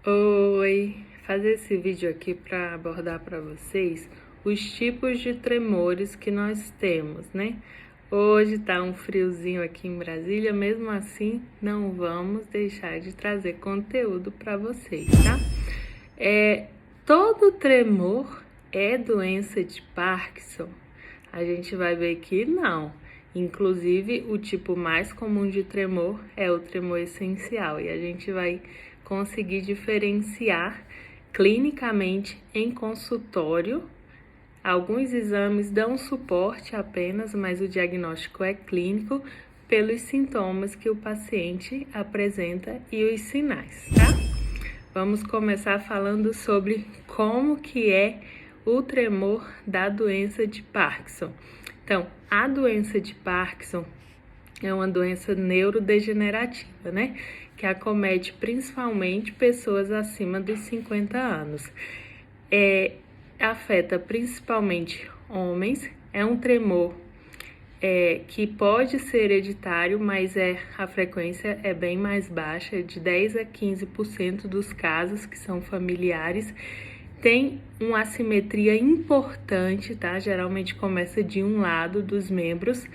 Oi, fazer esse vídeo aqui para abordar para vocês os tipos de tremores que nós temos, né? Hoje tá um friozinho aqui em Brasília, mesmo assim não vamos deixar de trazer conteúdo para vocês, tá? Todo tremor é doença de Parkinson? A gente vai ver que não. Inclusive, o tipo mais comum de tremor é o tremor essencial e a gente vai conseguir diferenciar clinicamente em consultório. Alguns exames dão suporte apenas, mas o diagnóstico é clínico pelos sintomas que o paciente apresenta e os sinais, tá? Vamos começar falando sobre como que é o tremor da doença de Parkinson. Então, a doença de Parkinson é uma doença neurodegenerativa, né? Que acomete principalmente pessoas acima dos 50 anos. Afeta principalmente homens, é um tremor que pode ser hereditário, mas a frequência é bem mais baixa, de 10 a 15% dos casos que são familiares. Tem uma assimetria importante, tá? Geralmente começa de um lado dos membros.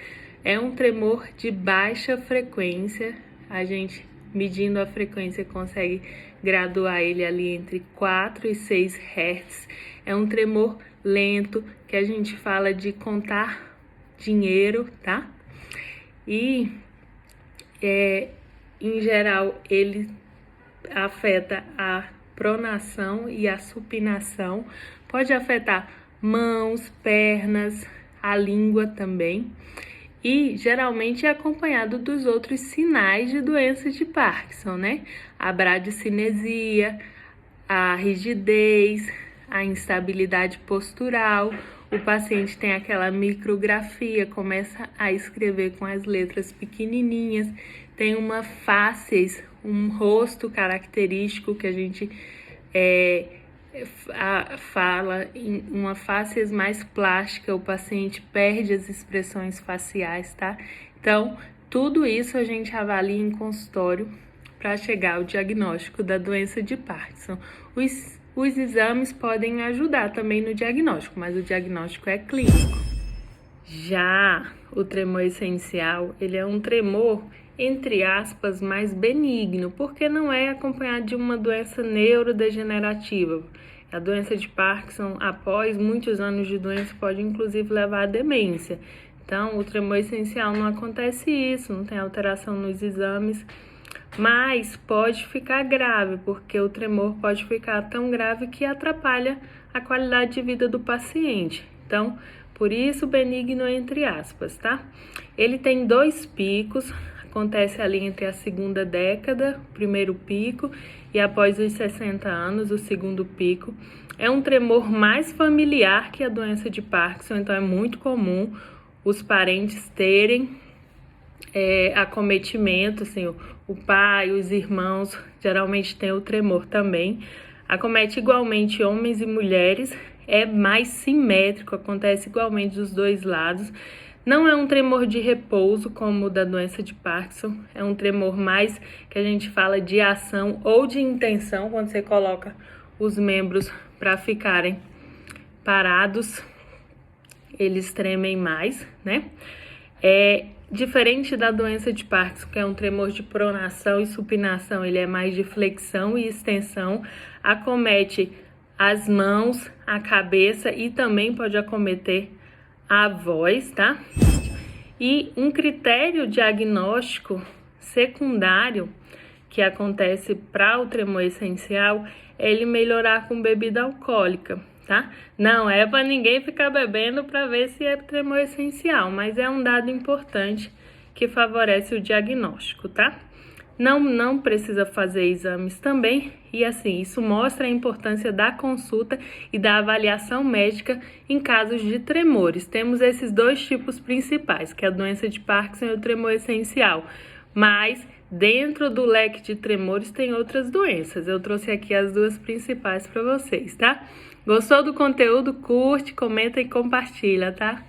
É um tremor de baixa frequência. A gente, medindo a frequência, consegue graduar ele ali entre 4 e 6 Hz. É um tremor lento, que a gente fala de contar dinheiro, tá? E, em geral, ele afeta a pronação e a supinação, pode afetar mãos, pernas, a língua também, e geralmente é acompanhado dos outros sinais de doença de Parkinson, né? A bradicinesia, a rigidez, a instabilidade postural. O paciente tem aquela micrografia, começa a escrever com as letras pequenininhas, tem uma facies, um rosto característico que a gente fala em uma facies mais plástica, o paciente perde as expressões faciais, tá? Então, tudo isso a gente avalia em consultório para chegar ao diagnóstico da doença de Parkinson. Os exames podem ajudar também no diagnóstico, mas o diagnóstico é clínico. Já o tremor essencial, ele é um tremor, entre aspas, mais benigno, porque não é acompanhado de uma doença neurodegenerativa. A doença de Parkinson, após muitos anos de doença, pode inclusive levar à demência. Então, o tremor essencial não acontece isso, não tem alteração nos exames, mas pode ficar grave, porque o tremor pode ficar tão grave que atrapalha a qualidade de vida do paciente. Então, por isso, benigno entre aspas, tá? Ele tem 2 picos, acontece ali entre a segunda década, o primeiro pico, e após os 60 anos, o segundo pico. É um tremor mais familiar que a doença de Parkinson, então é muito comum os parentes terem acometimento, assim, o pai, os irmãos, geralmente tem o tremor também. Acomete igualmente homens e mulheres, é mais simétrico, acontece igualmente dos 2 lados. Não é um tremor de repouso como o da doença de Parkinson, é um tremor mais que a gente fala de ação ou de intenção, quando você coloca os membros para ficarem parados, eles tremem mais, né? Diferente da doença de Parkinson, que é um tremor de pronação e supinação, ele é mais de flexão e extensão, acomete as mãos, a cabeça e também pode acometer a voz, tá? E um critério diagnóstico secundário que acontece para o tremor essencial é ele melhorar com bebida alcoólica, tá? Não é para ninguém ficar bebendo para ver se é tremor essencial, mas é um dado importante que favorece o diagnóstico, tá? Não precisa fazer exames também, e assim, isso mostra a importância da consulta e da avaliação médica em casos de tremores. Temos esses 2 tipos principais, que é a doença de Parkinson e o tremor essencial, mas dentro do leque de tremores tem outras doenças. Eu trouxe aqui as 2 principais para vocês, tá? Gostou do conteúdo? Curte, comenta e compartilha, tá?